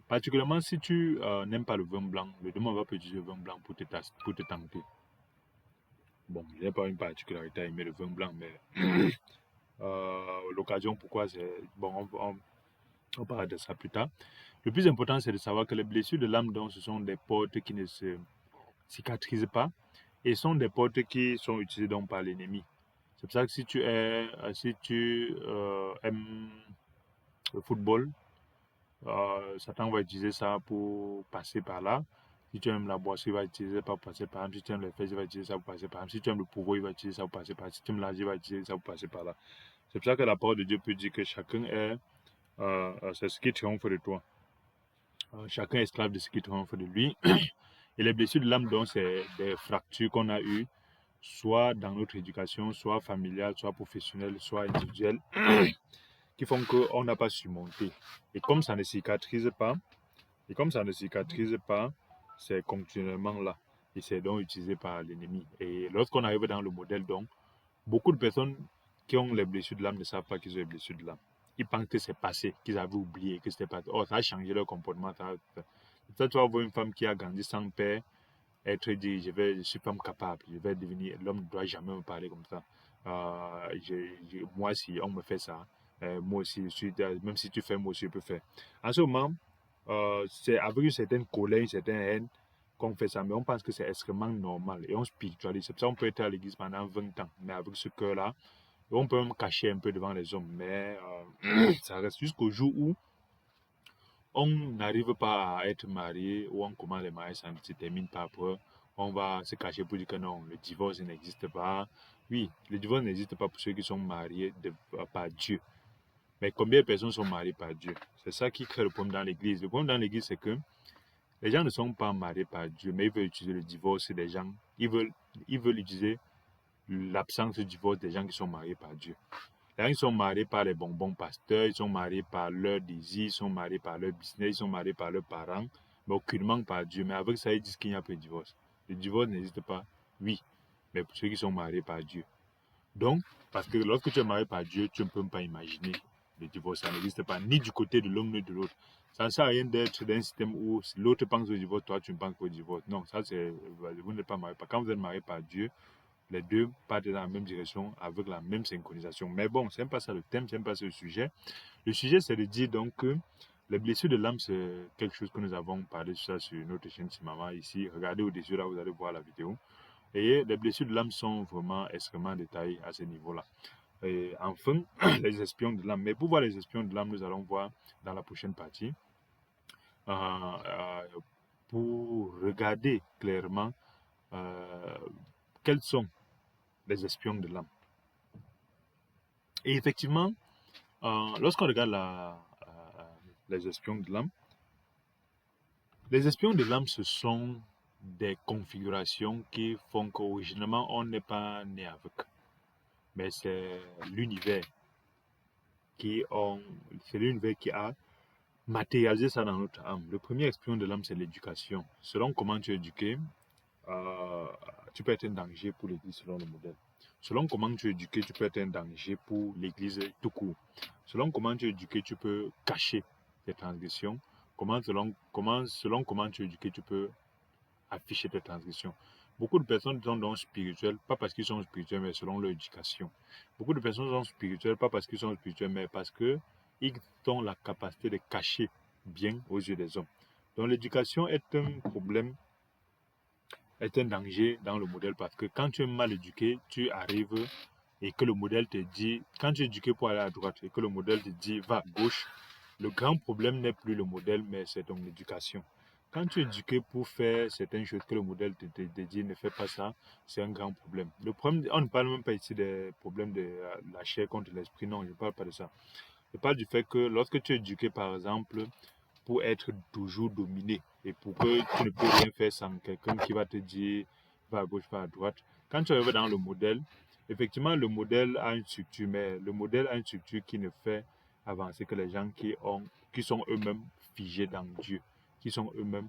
Speaker 1: Particulièrement si tu n'aimes pas le vin blanc, le démon va utiliser le vin blanc pour te tenter. Bon, je n'ai pas une particularité à aimer le vin blanc, mais l'occasion pourquoi c'est... Bon, on parlera de ça plus tard. Le plus important, c'est de savoir que les blessures de l'âme, donc, ce sont des portes qui ne se cicatrisent pas et sont des portes qui sont utilisées donc par l'ennemi. C'est pour ça que si tu aimes le football, Satan va utiliser ça pour passer par là. Si tu aimes la boisson, il va utiliser ça pour passer par là. Si tu aimes les fesses, il va utiliser ça pour passer par là. Si tu aimes le pouvoir, il va utiliser ça pour passer par là. Si tu aimes l'argent, il va utiliser ça pour passer par là. C'est pour ça que la parole de Dieu peut dire que chacun c'est ce qui triomphe de toi. Chacun est esclave de ce qui triomphe de lui. Et les blessures de l'âme, donc, c'est des fractures qu'on a eues, soit dans notre éducation, soit familiale, soit professionnelle, soit individuelle, qui font qu'on n'a pas surmonté. Et comme ça ne cicatrise pas, c'est continuellement là. Et c'est donc utilisé par l'ennemi. Et lorsqu'on arrive dans le modèle, donc, beaucoup de personnes qui ont les blessures de l'âme ne savent pas qu'ils ont les blessures de l'âme. Ils pensent que c'est passé, qu'ils avaient oublié, que c'était passé. Oh, ça a changé leur comportement. Ça, tu vas voir une femme qui a grandi sans père, être dit, je suis femme capable, je vais devenir, l'homme ne doit jamais me parler comme ça. Moi, si on me fait ça, moi aussi, même si tu fais, moi aussi, je peux faire. En ce moment, c'est avec une certaine colère, une certaine haine qu'on fait ça, mais on pense que c'est extrêmement normal et on spiritualise. C'est pour ça qu'on peut être à l'église pendant 20 ans, mais avec ce cœur-là, on peut même cacher un peu devant les hommes, mais ça reste jusqu'au jour où on n'arrive pas à être marié ou on commence les mariages, ça ne se termine pas après. On va se cacher pour dire que non, le divorce n'existe pas. Oui, le divorce n'existe pas pour ceux qui sont mariés par Dieu. Mais combien de personnes sont mariées par Dieu? C'est ça qui crée le problème dans l'église. Le problème dans l'église, c'est que les gens ne sont pas mariés par Dieu, mais ils veulent utiliser le divorce des gens. Ils veulent utiliser l'absence de divorce des gens qui sont mariés par Dieu. Les gens qui sont mariés par les bonbons pasteurs, ils sont mariés par leur désir, ils sont mariés par leur business, ils sont mariés par leurs parents, mais aucunement par Dieu. Mais avec ça, ils disent qu'il n'y a pas de divorce. Le divorce n'existe pas, oui, mais pour ceux qui sont mariés par Dieu. Donc, parce que lorsque tu es marié par Dieu, tu ne peux même pas imaginer le divorce. Ça n'existe pas, ni du côté de l'homme ni de l'autre. Ça ne sert à rien d'être dans un système où l'autre pense au divorce, toi tu ne penses pas au divorce. Non, ça c'est, vous n'êtes pas marié. Quand vous êtes marié par Dieu, les deux partent dans la même direction avec la même synchronisation. Mais bon, c'est pas ça le thème, c'est pas ça le sujet. Le sujet, c'est de dire donc que les blessures de l'âme, c'est quelque chose que nous avons parlé de ça sur notre chaîne Simama ici. Regardez au-dessus, là, vous allez voir la vidéo. Et les blessures de l'âme sont vraiment extrêmement détaillées à ce niveau-là. Et enfin, les espions de l'âme. Mais pour voir les espions de l'âme, nous allons voir dans la prochaine partie. Pour regarder clairement quels sont les espions de l'âme. Et effectivement, lorsqu'on regarde les espions de l'âme, ce sont des configurations qui font qu'originalement, on n'est pas né avec. Mais c'est l'univers qui a matérialisé ça dans notre âme. Le premier espion de l'âme, c'est l'éducation. Selon comment tu es éduqué, tu peux être un danger pour l'Église selon le modèle. Selon comment tu es éduqué, tu peux être un danger pour l'Église tout court. Selon comment tu es éduqué, tu peux cacher tes transgressions. Selon comment tu es éduqué, tu peux afficher tes transgressions. Beaucoup de personnes sont donc spirituelles, pas parce qu'ils sont spirituels, mais selon leur éducation. Beaucoup de personnes sont spirituelles, pas parce qu'ils sont spirituels, mais parce qu'ils ont la capacité de cacher bien aux yeux des hommes. Donc l'éducation est un problème, est un danger dans le modèle, parce que quand tu es mal éduqué, tu arrives et que le modèle te dit, quand tu es éduqué pour aller à droite et que le modèle te dit va à gauche, le grand problème n'est plus le modèle, mais c'est ton éducation. Quand tu es éduqué pour faire certaines choses que le modèle te dit ne fais pas ça, c'est un grand problème. Le problème, on ne parle même pas ici des problèmes de la chair contre l'esprit, non, je ne parle pas de ça. Je parle du fait que lorsque tu es éduqué, par exemple, pour être toujours dominé et pour que tu ne peux rien faire sans quelqu'un qui va te dire va à gauche, va à droite. Quand tu arrives dans le modèle, effectivement, le modèle a une structure, mais le modèle a une structure qui ne fait avancer que les gens qui sont eux-mêmes figés dans Dieu, qui sont eux-mêmes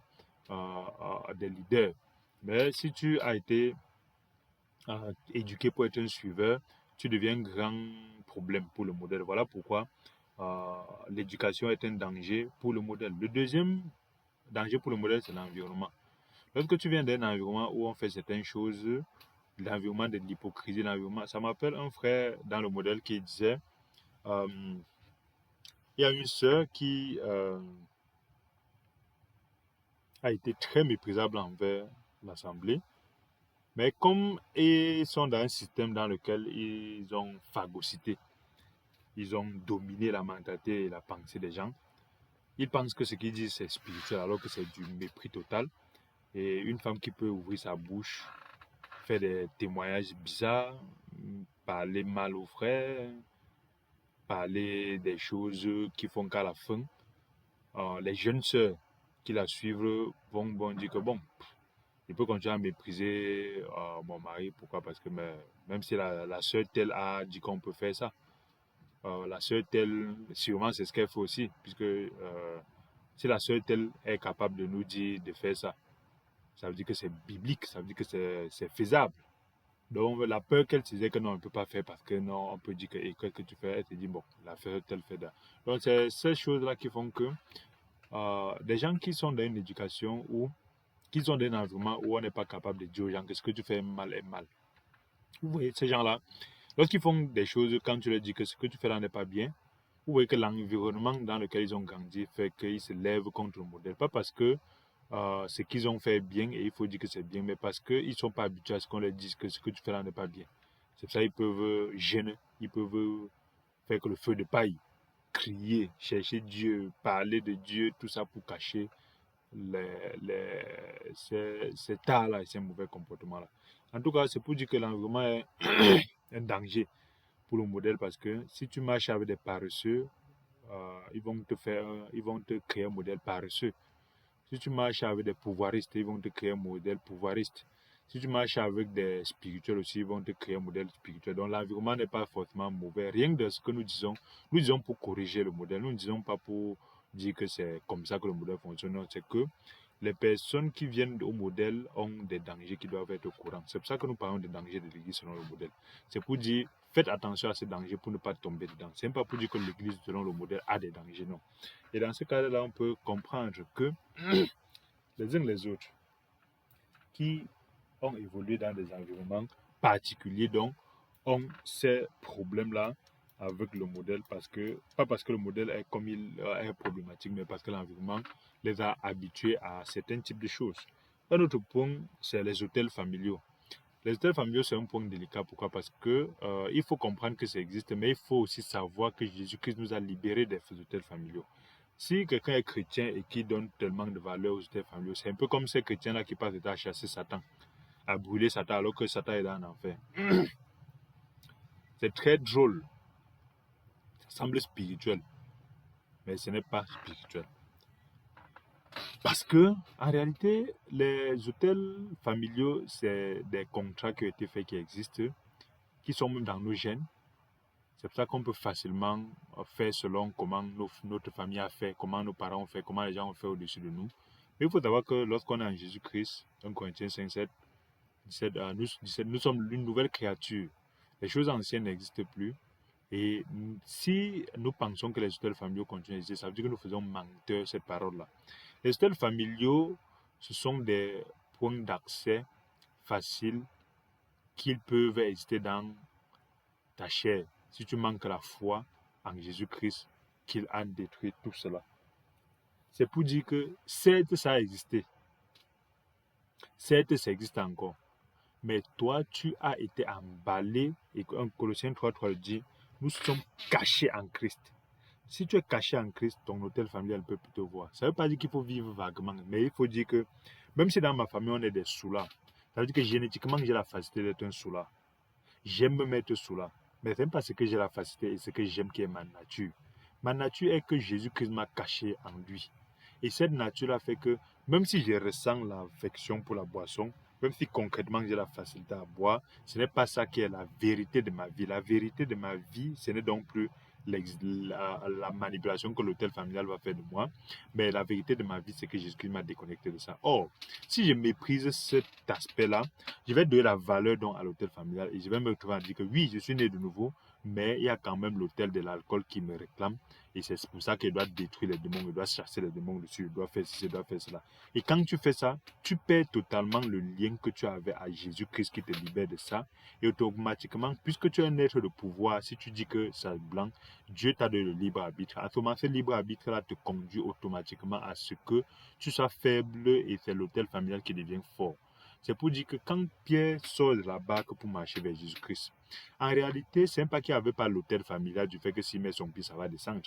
Speaker 1: des leaders. Mais si tu as été éduqué pour être un suiveur, tu deviens un grand problème pour le modèle. Voilà pourquoi l'éducation est un danger pour le modèle. Le deuxième danger pour le modèle, c'est l'environnement. Lorsque tu viens d'un environnement où on fait certaines choses, l'environnement de l'hypocrisie, l'environnement, ça m'appelle un frère dans le modèle qui disait, euh, il y a une sœur qui a été très méprisable envers l'Assemblée, mais comme ils sont dans un système dans lequel ils ont phagocyté, ils ont dominé la mentalité et la pensée des gens, ils pensent que ce qu'ils disent c'est spirituel alors que c'est du mépris total. Et une femme qui peut ouvrir sa bouche, faire des témoignages bizarres, parler mal aux frères, parler des choses qui font qu'à la fin, les jeunes sœurs qui la suivent vont dire que bon, il peut continuer à mépriser mon mari. Pourquoi? Parce que même si la sœur telle a dit qu'on peut faire ça, la sœur telle, sûrement c'est ce qu'elle fait aussi, puisque si la sœur telle est capable de nous dire de faire ça, ça veut dire que c'est biblique, ça veut dire que c'est faisable. Donc la peur qu'elle se disait que non, on ne peut pas faire parce que non, on peut dire que et qu'est-ce que tu fais, elle te dit bon, la sœur telle fait ça. Donc c'est ces choses-là qui font que des gens qui sont dans une éducation ou qui sont dans un environnement où on n'est pas capable de dire aux gens que ce que tu fais mal est mal. Vous voyez, ces gens-là, lorsqu'ils font des choses, quand tu leur dis que ce que tu fais là n'est pas bien, vous voyez que l'environnement dans lequel ils ont grandi fait qu'ils se lèvent contre le modèle. Pas parce que ce qu'ils ont fait bien et il faut dire que c'est bien, mais parce qu'ils ne sont pas habitués à ce qu'on leur dise que ce que tu fais là n'est pas bien. C'est pour ça qu'ils peuvent gêner, ils peuvent faire que le feu de paille, crier, chercher Dieu, parler de Dieu, tout ça pour cacher ces tas-là et ces mauvais comportements-là. En tout cas, c'est pour dire que l'environnement est un danger pour le modèle parce que si tu marches avec des paresseux, ils vont te créer un modèle paresseux. Si tu marches avec des pouvoiristes, ils vont te créer un modèle pouvoiriste. Si tu marches avec des spirituels aussi, ils vont te créer un modèle spirituel. Donc l'environnement n'est pas forcément mauvais. Rien de ce que nous disons pour corriger le modèle. Nous ne disons pas pour dire que c'est comme ça que le modèle fonctionne. Non, c'est que les personnes qui viennent au modèle ont des dangers qui doivent être au courant. C'est pour ça que nous parlons des dangers de l'Église selon le modèle. C'est pour dire, faites attention à ces dangers pour ne pas tomber dedans. Ce n'est pas pour dire que l'Église selon le modèle a des dangers, non. Et dans ce cas-là, on peut comprendre que les uns les autres qui ont évolué dans des environnements particuliers, donc ont ces problèmes-là avec le modèle, pas parce que le modèle est comme il est problématique, mais parce que l'environnement les a habitués à certains types de choses. Un autre point, c'est les hôtels familiaux. Les hôtels familiaux, c'est un point délicat. Pourquoi? Parce que il faut comprendre que ça existe, mais il faut aussi savoir que Jésus-Christ nous a libérés des hôtels familiaux. Si quelqu'un est chrétien et qui donne tellement de valeur aux hôtels familiaux, c'est un peu comme ces chrétiens-là qui passent à chasser Satan, à brûler Satan alors que Satan est dans l'enfer. C'est très drôle. Ça semble spirituel, mais ce n'est pas spirituel. Parce que, en réalité, les hôtels familiaux, c'est des contrats qui ont été faits, qui existent, qui sont même dans nos gènes. C'est pour ça qu'on peut facilement faire selon comment notre famille a fait, comment nos parents ont fait, comment les gens ont fait au-dessus de nous. Mais il faut savoir que lorsqu'on est en Jésus-Christ, 1 Corinthiens 5, 7, 17, nous sommes une nouvelle créature. Les choses anciennes n'existent plus. Et si nous pensons que les hôtels familiaux continuent à exister, ça veut dire que nous faisons menteur cette parole-là. Les hôtels familiaux, ce sont des points d'accès faciles qu'ils peuvent exister dans ta chair. Si tu manques la foi en Jésus-Christ, qu'il a détruit tout cela. C'est pour dire que certes ça a existé, certes ça existe encore, mais toi tu as été emballé, et Colossiens 3 dit, nous sommes cachés en Christ. Si tu es caché en Christ, ton hôtel familial peut plus te voir. Ça ne veut pas dire qu'il faut vivre vaguement, mais il faut dire que même si dans ma famille on est des soulards, ça veut dire que génétiquement j'ai la facilité d'être un soulard. J'aime me mettre soulard. Mais ce n'est pas ce que j'ai la facilité et ce que j'aime qui est ma nature. Ma nature est que Jésus-Christ m'a caché en lui. Et cette nature-là fait que, même si je ressens l'affection pour la boisson, même si concrètement j'ai la facilité à boire, ce n'est pas ça qui est la vérité de ma vie. La vérité de ma vie, ce n'est donc plus la manipulation que l'hôtel familial va faire de moi, mais la vérité de ma vie, c'est que Jésus-Christ m'a déconnecté de ça. Or, si je méprise cet aspect-là, je vais donner la valeur donc à l'hôtel familial et je vais me retrouver à dire que oui, je suis né de nouveau, mais il y a quand même l'hôtel de l'alcool qui me réclame. Et c'est pour ça qu'il doit détruire les démons, il doit chasser les démons dessus, il doit faire ceci, il doit faire cela. Et quand tu fais ça, tu perds totalement le lien que tu avais à Jésus-Christ qui te libère de ça. Et automatiquement, puisque tu es un être de pouvoir, si tu dis que c'est blanc, Dieu t'a donné le libre arbitre. À ce moment, ce libre arbitre-là te conduit automatiquement à ce que tu sois faible et c'est l'hôtel familial qui devient fort. C'est pour dire que quand Pierre sort de la barque pour marcher vers Jésus-Christ, en réalité, ce n'est pas qu'il n'y avait pas l'hôtel familial du fait que s'il met son pied, ça va descendre.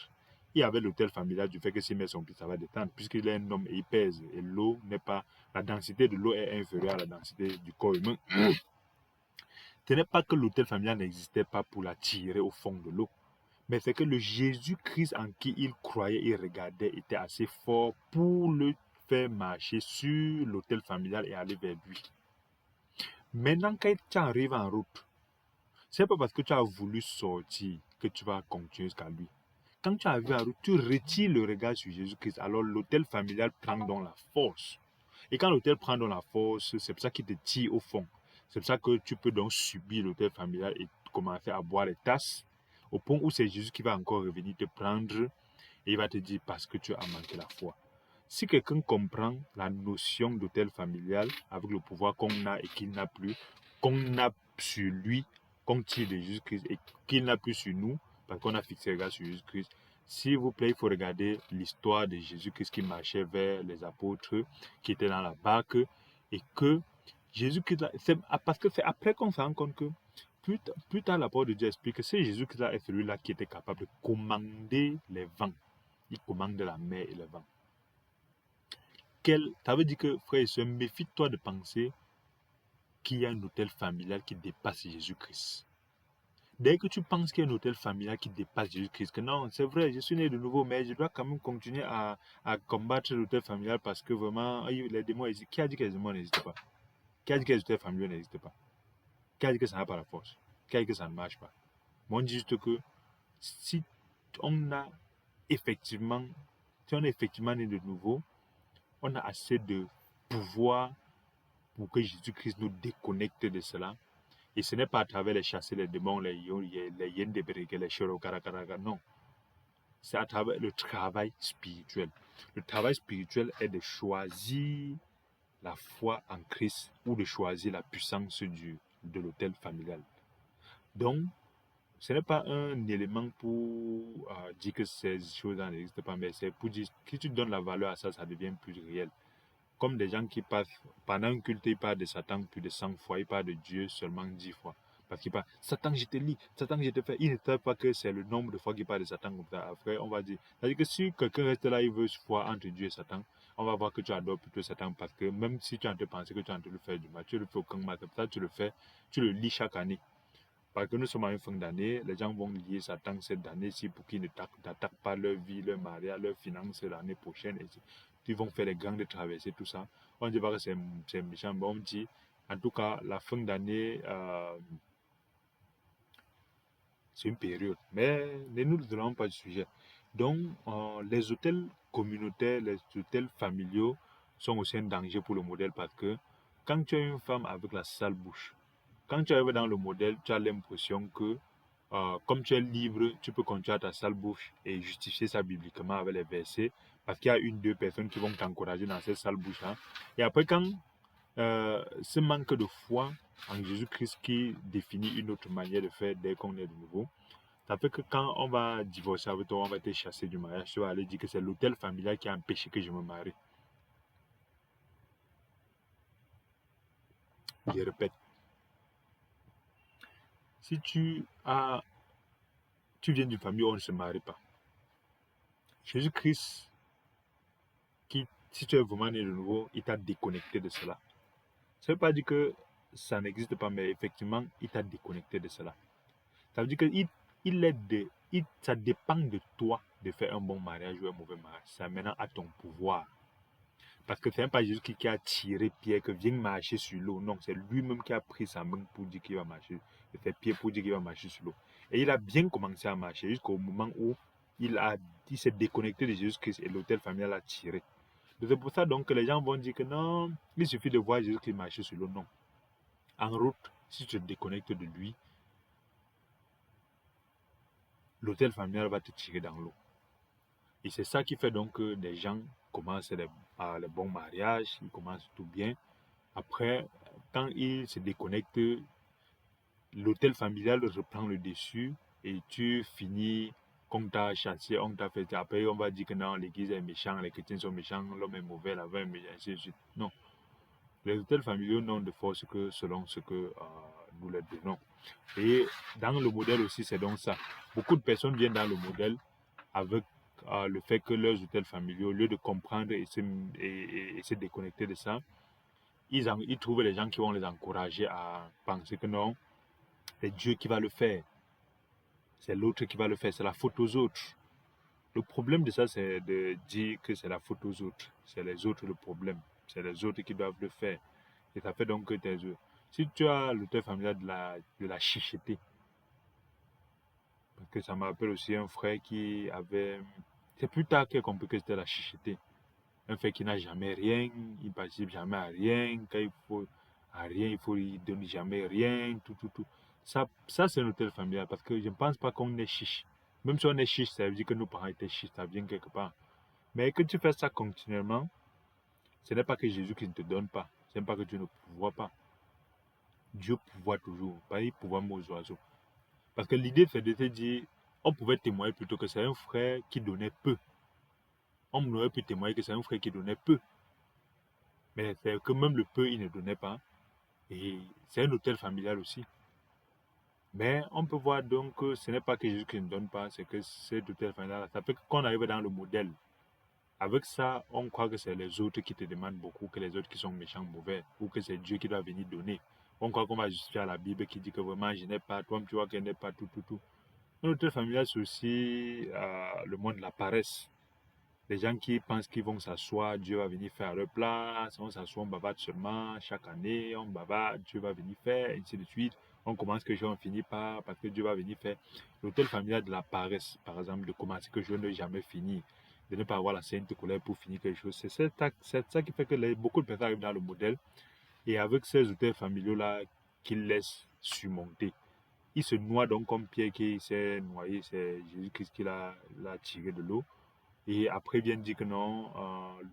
Speaker 1: Il y avait l'hôtel familial du fait que s'il met son pied, ça va descendre, puisqu'il est un homme et il pèse. Et l'eau n'est pas. La densité de l'eau est inférieure à la densité du corps humain. Ce n'est pas que l'hôtel familial n'existait pas pour la tirer au fond de l'eau, mais c'est que le Jésus-Christ en qui il croyait et regardait était assez fort pour le faire marcher sur l'hôtel familial et aller vers lui. Maintenant, quand tu arrives en route, c'est pas parce que tu as voulu sortir que tu vas continuer jusqu'à lui. Quand tu arrives en route, tu retires le regard sur Jésus-Christ. Alors l'hôtel familial prend donc la force. Et quand l'hôtel prend donc la force, c'est pour ça qu'il te tire au fond. C'est pour ça que tu peux donc subir l'hôtel familial et commencer à boire les tasses. Au point où c'est Jésus qui va encore revenir te prendre et il va te dire parce que tu as manqué la foi. Si quelqu'un comprend la notion d'hôtel familial avec le pouvoir qu'on a et qu'il n'a plus, qu'on a sur lui, qu'on tire de Jésus-Christ et qu'il n'a plus sur nous, parce qu'on a fixé le regard sur Jésus-Christ, s'il vous plaît, il faut regarder l'histoire de Jésus-Christ qui marchait vers les apôtres, qui étaient dans la barque, et que Jésus-Christ, parce que c'est après qu'on se rend compte que plus tard, la parole de Dieu explique que c'est Jésus-Christ est celui-là qui était capable de commander les vents. Il commande la mer et le vent. Ça veut dire que, frère et soeur, méfie-toi de penser qu'il y a un hôtel familial qui dépasse Jésus-Christ. Dès que tu penses qu'il y a un hôtel familial qui dépasse Jésus-Christ, que non, c'est vrai, je suis né de nouveau, mais je dois quand même continuer à combattre l'hôtel familial parce que vraiment, les démons existent. Qui a dit que les démons n'existent pas? Qui a dit que les hôtels familiaux n'existent pas? Qui a dit que ça n'a pas la force? Qui a dit que ça ne marche pas? Moi, on dit juste que si on a effectivement, si on est effectivement né de nouveau, on a assez de pouvoir pour que Jésus-Christ nous déconnecte de cela. Et ce n'est pas à travers les chasser les démons, les yen de bérégués, les chorokarakaraga, non. C'est à travers le travail spirituel. Le travail spirituel est de choisir la foi en Christ ou de choisir la puissance de l'hôtel familial. Donc, ce n'est pas un élément pour dire que ces choses-là n'existent pas, mais c'est pour dire que si tu donnes la valeur à ça, ça devient plus réel. Comme des gens qui passent, pendant un culte, ils parlent de Satan plus de 100 fois, ils parlent de Dieu seulement 10 fois. Parce qu'ils parlent, Satan, je te lis, Satan, je te fais. Ils ne savent pas que c'est le nombre de fois qu'ils parlent de Satan comme ça. Après, on va dire, c'est-à-dire que si quelqu'un reste là, il veut voir entre Dieu et Satan, on va voir que tu adores plutôt Satan parce que même si tu es en train de penser que tu es en train de le faire du mal, tu le fais aucun mal, c'est pour ça que tu le fais, tu le lis chaque année. Parce que nous sommes à une fin d'année, les gens vont lier Satan cette année-ci pour qu'ils n'attaquent pas leur vie, leur mariage, leurs finances l'année prochaine. Et ils vont faire les grandes traversées, tout ça. On ne dit pas que c'est méchant, mais on dit, en tout cas, la fin d'année, c'est une période. Mais ne nous détournons pas du sujet. Donc, les hôtels communautaires, les hôtels familiaux sont aussi un danger pour le modèle parce que quand tu as une femme avec la sale bouche, quand tu arrives dans le modèle, tu as l'impression que, comme tu es libre, tu peux continuer à ta sale bouche et justifier ça bibliquement avec les versets, parce qu'il y a une, deux personnes qui vont t'encourager dans cette sale bouche. Hein. Et après, quand ce manque de foi en Jésus-Christ qui définit une autre manière de faire dès qu'on est de nouveau, ça fait que quand on va divorcer avec toi, on va te chasser du mariage, tu vas aller dire que c'est l'hôtel familial qui a empêché que je me marie. Je répète, si tu viens d'une famille où on ne se marie pas, Jésus-Christ, si tu es vraiment né de nouveau, il t'a déconnecté de cela. Ça ne veut pas dire que ça n'existe pas, mais effectivement, il t'a déconnecté de cela. Ça veut dire que ça dépend de toi de faire un bon mariage ou un mauvais mariage. C'est maintenant à ton pouvoir. Parce que c'est pas Jésus qui a tiré Pierre que viens marcher sur l'eau. Non, c'est lui-même qui a pris sa main pour dire qu'il va marcher. Il fait Pierre pour dire qu'il va marcher sur l'eau. Et il a bien commencé à marcher jusqu'au moment où il s'est déconnecté de Jésus-Christ et l'autel familial l'a tiré. C'est pour ça donc que les gens vont dire que non, il suffit de voir Jésus-Christ marcher sur l'eau. Non. En route, si tu te déconnectes de lui, l'autel familial va te tirer dans l'eau. Et c'est ça qui fait donc que des gens commencent les bons mariages, ils commencent tout bien. Après, quand ils se déconnectent, l'autel familial reprend le dessus et tu finis comme t'as chassé, on t'a fait. Après, on va dire que non, l'église est méchante, les chrétiens sont méchants, l'homme est mauvais, la femme est méchante, ainsi de suite. Non. Les autels familiaux n'ont de force que selon ce que nous leur donnons. Et dans le modèle aussi, c'est donc ça. Beaucoup de personnes viennent dans le modèle avec le fait que leurs hôtels familiaux, au lieu de comprendre et se déconnecter de ça, ils trouvent les gens qui vont les encourager à penser que non, c'est Dieu qui va le faire. C'est l'autre qui va le faire. C'est la faute aux autres. Le problème de ça, c'est de dire que c'est la faute aux autres. C'est les autres le problème. C'est les autres qui doivent le faire. Et ça fait donc que tes œufs. Si tu as l'auteur familial de la chicheté, parce que ça me rappelle aussi un frère qui avait. C'est plus tard qu'il a compris que c'était la chicheté. Un frère qui n'a jamais rien, il ne participe jamais à rien, quand il faut à rien, il ne donne jamais rien, tout. Ça c'est un hôtel familial parce que je ne pense pas qu'on est chiche. Même si on est chiche, ça veut dire que nos parents étaient chiches, ça vient quelque part. Mais que tu fais ça continuellement, ce n'est pas que Jésus qui ne te donne pas, ce n'est pas que tu ne pourvois pas. Dieu pourvoit toujours, pas il pourvoit aux oiseaux. Parce que l'idée, c'est de te dire, on pouvait témoigner plutôt que c'est un frère qui donnait peu. On aurait pu témoigner que c'est un frère qui donnait peu. Mais c'est que même le peu, il ne donnait pas. Et c'est un hôtel familial aussi. Mais on peut voir donc que ce n'est pas que Jésus qui ne donne pas, c'est que cet hôtel familial, ça fait qu'on arrive dans le modèle. Avec ça, on croit que c'est les autres qui te demandent beaucoup, que les autres qui sont méchants, mauvais, ou que c'est Dieu qui doit venir donner. On croit qu'on va justifier à la Bible qui dit que vraiment je n'ai pas, toi tu vois qu'elle n'est pas, tout. Un hôtel familial, c'est aussi le monde de la paresse. Les gens qui pensent qu'ils vont s'asseoir, Dieu va venir faire leur place, on s'assoit, on bavarde seulement, chaque année, on bavarde, Dieu va venir faire, ainsi de suite. On commence quelque chose, on finit pas, parce que Dieu va venir faire. L'hôtel familial de la paresse, par exemple, de commencer quelque chose, ne jamais finir, de ne pas avoir la sainte colère pour finir quelque chose. C'est ça qui fait que beaucoup de personnes arrivent dans le modèle, et avec ces hôtels familiaux-là qu'ils laissent surmonter. Ils se noient donc comme Pierre qui s'est noyé, c'est Jésus-Christ qui l'a tiré de l'eau. Et après, ils viennent dire que non,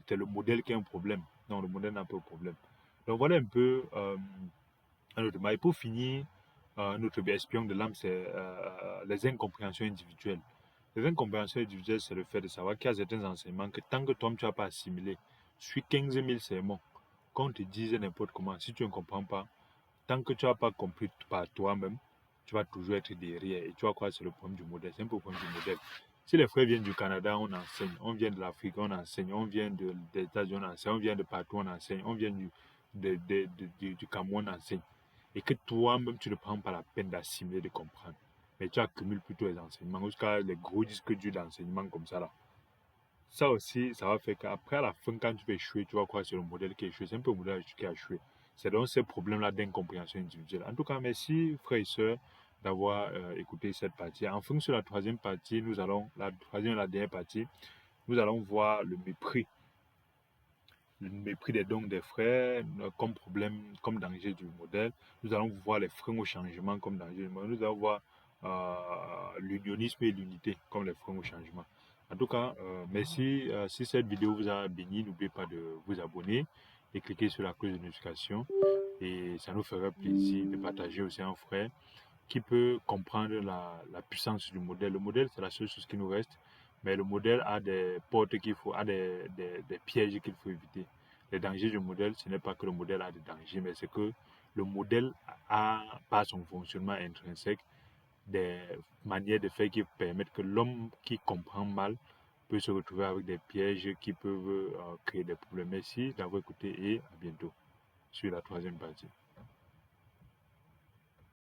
Speaker 1: c'est le modèle qui a un problème. Non, le modèle n'a pas de problème. Donc voilà un peu un autre. Mais pour finir, notre espion de l'âme, c'est les incompréhensions individuelles. Les incompréhensions individuelles, c'est le fait de savoir qu'il y a certains enseignements que tant que toi, tu n'as pas assimilé, suis 15 000 sermons, qu'on te dise n'importe comment, si tu ne comprends pas, tant que tu n'as pas compris par toi-même, tu vas toujours être derrière. Et tu vas croire que c'est le problème du modèle. C'est un peu le problème du modèle. Si les frères viennent du Canada, on enseigne. On vient de l'Afrique, on enseigne. On vient des États-Unis, on enseigne. On vient de partout, on enseigne. On vient du Cameroun, on enseigne. Et que toi-même, tu ne prends pas la peine d'assimiler, de comprendre. Mais tu accumules plutôt les enseignements. Jusqu'à les gros disques durs d'enseignement comme ça là. Ça aussi, ça va faire qu'après, à la fin, quand tu vas échouer, tu vas croire que c'est le modèle qui a échoué. C'est un peu le modèle qui a échoué. C'est donc ces problèmes-là d'incompréhension individuelle. En tout cas, merci, frères et sœurs, d'avoir écouté cette partie. En fonction de la troisième partie, la troisième et la dernière partie, nous allons voir le mépris des dons des frères comme problème, comme danger du modèle. Nous allons voir les freins au changement comme danger du modèle. Nous allons voir l'unionisme et l'unité comme les freins au changement. En tout cas, merci. Si cette vidéo vous a béni, n'oubliez pas de vous abonner et cliquer sur la cloche de notification. Et ça nous fera plaisir de partager aussi un frère qui peut comprendre la puissance du modèle. Le modèle, c'est la seule chose qui nous reste, mais le modèle a des portes a des pièges qu'il faut éviter. Les dangers du modèle, ce n'est pas que le modèle a des dangers, mais c'est que le modèle a, par son fonctionnement intrinsèque, des manières de faire qui permettent que l'homme qui comprend mal peut se retrouver avec des pièges qui peuvent créer des problèmes. Merci d'avoir écouté et à bientôt sur la troisième partie.